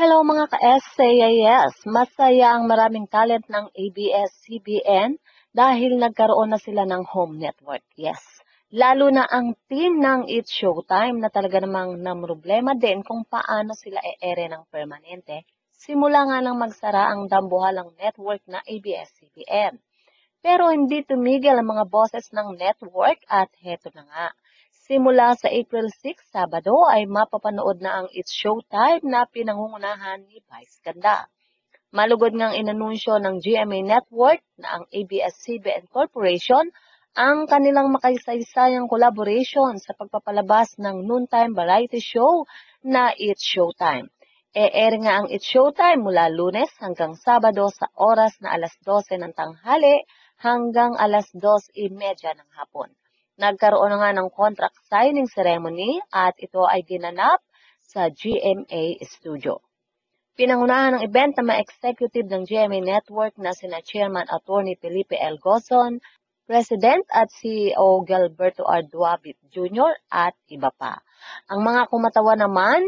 Hello mga ka-SCIS! Masaya ang maraming talent ng ABS-CBN dahil nagkaroon na sila ng home network. Yes, lalo na ang team ng It's Showtime na talaga namang namroblema din kung paano sila e-ere ng permanente. Simula nga nang magsara ang dambuhalang network na ABS-CBN. Pero hindi tumigil ang mga boses ng network at heto na nga. Simula sa April 6, Sabado, ay mapapanood na ang It's Showtime na pinangungunahan ni Vice Ganda. Malugod ngang inanunsyo ng GMA Network na ang ABS-CBN Corporation ang kanilang makasaysayang collaboration sa pagpapalabas ng noontime variety show na It's Showtime. E-air nga ang It's Showtime mula Lunes hanggang Sabado sa oras na alas 12 ng tanghali hanggang alas 2:30 ng hapon. Nagkaroon na nga ng contract signing ceremony at ito ay ginanap sa GMA Studio. Pinangunahan ng event ng mga executive ng GMA Network na sina Chairman Attorney Felipe L. Gozon, President at CEO Gilberto R. Duabit Jr. at iba pa. Ang mga kumatawa naman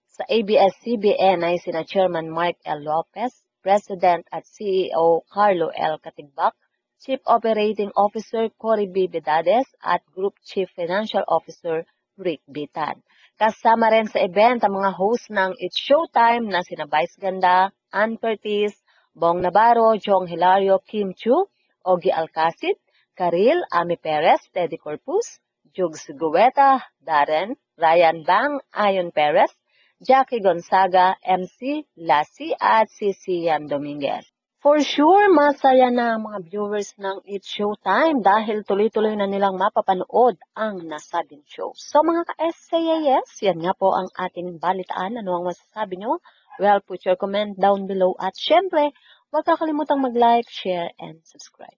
sa ABS-CBN ay sina Chairman Mark L. Lopez, President at CEO Carlo L. Katigbak, Chief Operating Officer Cory B. Bedades at Group Chief Financial Officer Rick Bitan. Kasama rin sa event ang mga host ng It's Showtime na sina Vice Ganda, Ann Curtis, Bong Navarro, Jong Hilario, Kim Chu, Ogie Alcacid, Karil, Ami Perez, Teddy Corpus, Jugs Gueta, Darren, Ryan Bang, Ayon Perez, Jackie Gonzaga, MC Lassie at si Sian Dominguez. For sure, masaya na ang mga viewers ng It's Showtime dahil tuloy-tuloy na nilang mapapanood ang nasabing show. So mga ka-SCIS, yan nga po ang ating balitaan. Ano ang masasabi nyo? Well, put your comment down below at syempre, huwag kakalimutang mag-like, share, and subscribe.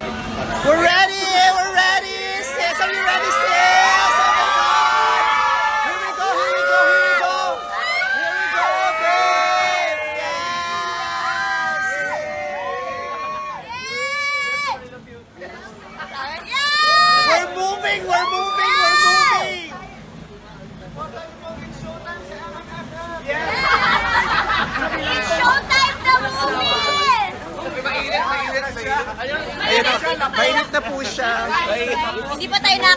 We're ready! We're ready! Sis, are you ready, sis? Oh my God! Here we go! Here we go! Here we go! Here we go, babe! Yes! We're moving! We're moving! We're moving! Yes! It's Showtime the movie! Mainit na siya. Mainit na po siya. Hindi pa tayo